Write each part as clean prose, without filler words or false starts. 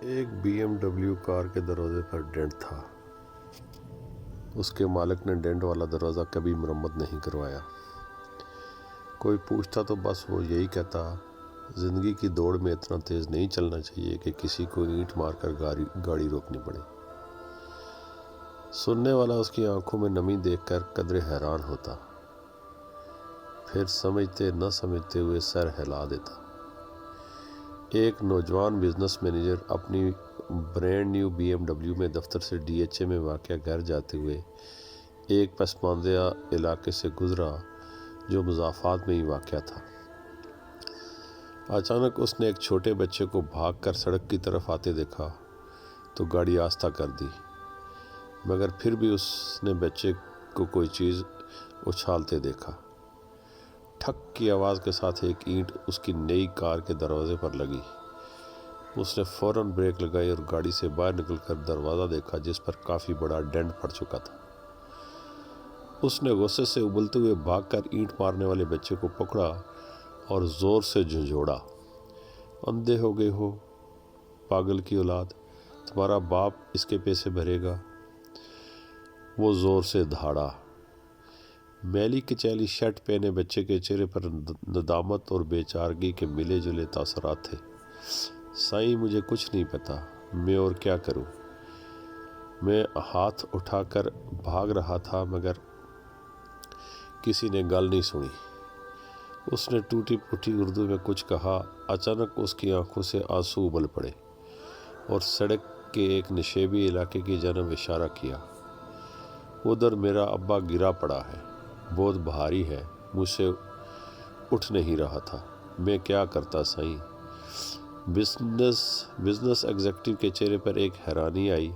ایک BMW کار کے دروازے پر ڈینٹ تھا۔ اس کے مالک نے ڈینٹ والا دروازہ کبھی مرمت نہیں کروایا۔ کوئی پوچھتا تو بس وہ یہی کہتا، زندگی کی دوڑ میں اتنا تیز نہیں چلنا چاہیے کہ کسی کو اینٹ مار کر گاڑی روکنی پڑے۔ سننے والا اس کی آنکھوں میں نمی دیکھ کر قدرے حیران ہوتا، پھر سمجھتے نہ سمجھتے ہوئے سر ہلا دیتا۔ ایک نوجوان بزنس مینیجر اپنی برینڈ نیو BMW میں دفتر سے DHA میں واقع گھر جاتے ہوئے ایک پسماندہ علاقے سے گزرا جو مضافات میں ہی واقع تھا۔ اچانک اس نے ایک چھوٹے بچے کو بھاگ کر سڑک کی طرف آتے دیکھا تو گاڑی آہستہ کر دی، مگر پھر بھی اس نے بچے کو کوئی چیز اچھالتے دیکھا۔ ٹھک کی آواز کے ساتھ ایک اینٹ اس کی نئی کار کے دروازے پر لگی۔ اس نے فوراً بریک لگائی اور گاڑی سے باہر نکل کر دروازہ دیکھا جس پر کافی بڑا ڈینٹ پڑ چکا تھا۔ اس نے غصے سے ابلتے ہوئے بھاگ کر اینٹ مارنے والے بچے کو پکڑا اور زور سے جھنجھوڑا۔ اندھے ہو گئے ہو پاگل کی اولاد، تمہارا باپ اس کے پیسے بھرے گا۔ وہ زور سے دھاڑا۔ میلی کچیلی شرٹ پہنے بچے کے چہرے پر ندامت اور بے چارگی کے ملے جلے تاثرات تھے۔ سائیں مجھے کچھ نہیں پتا، میں اور کیا کروں؟ میں ہاتھ اٹھا کر بھاگ رہا تھا مگر کسی نے گل نہیں سنی۔ اس نے ٹوٹی پھوٹی اردو میں کچھ کہا۔ اچانک اس کی آنکھوں سے آنسو ابل پڑے اور سڑک کے ایک نشیبی علاقے کی جانب اشارہ کیا۔ ادھر میرا ابا گرا پڑا ہے، بہت بھاری ہے، مجھ سے اٹھ نہیں رہا تھا، میں کیا کرتا سائیں؟ بزنس ایگزیکٹو کے چہرے پر ایک حیرانی آئی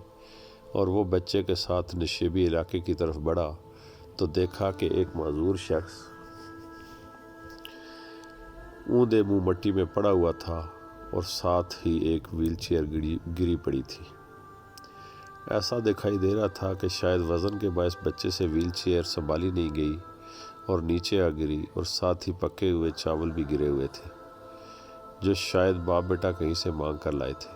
اور وہ بچے کے ساتھ نشیبی علاقے کی طرف بڑھا تو دیکھا کہ ایک معذور شخص اوندے منہ مٹی میں پڑا ہوا تھا اور ساتھ ہی ایک ویل چیئر گری پڑی تھی۔ ایسا دکھائی دے رہا تھا کہ شاید وزن کے باعث بچے سے ویل چیئر سنبھالی نہیں گئی اور نیچے آ گری، اور ساتھ ہی پکے ہوئے چاول بھی گرے ہوئے تھے جو شاید باپ بیٹا کہیں سے مانگ کر لائے تھے۔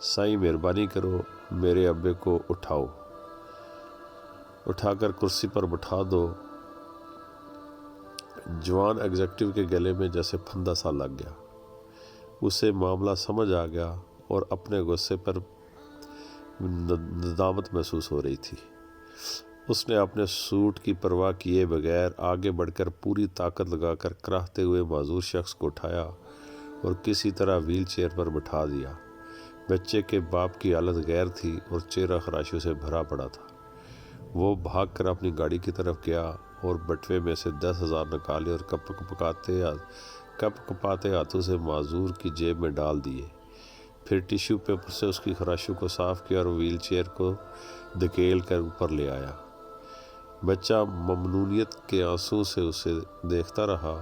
سائیں مہربانی کرو، میرے ابے کو اٹھا کر کرسی پر بٹھا دو۔ جوان ایگزیکٹو کے گلے میں جیسے پھندا سا لگ گیا۔ اسے معاملہ سمجھ آ گیا اور اپنے غصے پر ندامت محسوس ہو رہی تھی۔ اس نے اپنے سوٹ کی پرواہ کیے بغیر آگے بڑھ کر پوری طاقت لگا کر کراہتے ہوئے معذور شخص کو اٹھایا اور کسی طرح ویل چیئر پر بٹھا دیا۔ بچے کے باپ کی حالت غیر تھی اور چہرہ خراشیوں سے بھرا پڑا تھا۔ وہ بھاگ کر اپنی گاڑی کی طرف گیا اور بٹوے میں سے 10,000 نکالے اور کپ کپاتے ہاتھوں سے معذور کی جیب میں ڈال دیے۔ پھر ٹیشو پیپر سے اس کی خراشیوں کو صاف کیا اور ویل چیئر کو دھکیل کر اوپر لے آیا۔ بچہ ممنونیت کے آنسو سے اسے دیکھتا رہا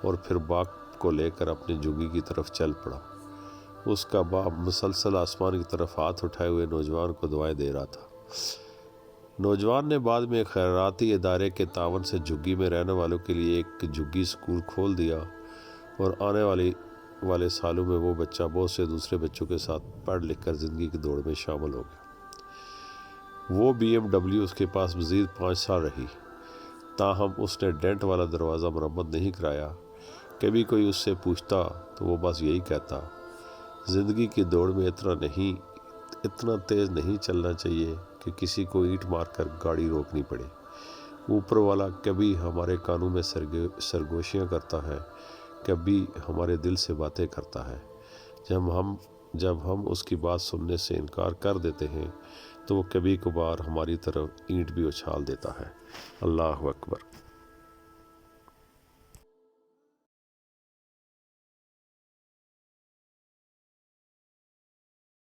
اور پھر باپ کو لے کر اپنی جھگی کی طرف چل پڑا۔ اس کا باپ مسلسل آسمان کی طرف ہاتھ اٹھائے ہوئے نوجوان کو دعائیں دے رہا تھا۔ نوجوان نے بعد میں ایک خیراتی ادارے کے تعاون سے جھگی میں رہنے والوں کے لیے ایک جھگی اسکول کھول دیا اور آنے والے سالوں میں وہ بچہ بہت سے دوسرے بچوں کے ساتھ پڑھ لکھ کر زندگی کی دوڑ میں شامل ہو گیا۔ وہ BMW اس کے پاس مزید 5 سال رہی، تاہم اس نے ڈینٹ والا دروازہ مرمت نہیں کرایا۔ کبھی کوئی اس سے پوچھتا تو وہ بس یہی کہتا، زندگی کی دوڑ میں اتنا تیز نہیں چلنا چاہیے کہ کسی کو اینٹ مار کر گاڑی روکنی پڑے۔ اوپر والا کبھی ہمارے کانوں میں سرگوشیاں کرتا ہے، کبھی ہمارے دل سے باتیں کرتا ہے۔ جب ہم اس کی بات سننے سے انکار کر دیتے ہیں تو وہ کبھی کبھار ہماری طرف اینٹ بھی اچھال دیتا ہے۔ اللہ اکبر۔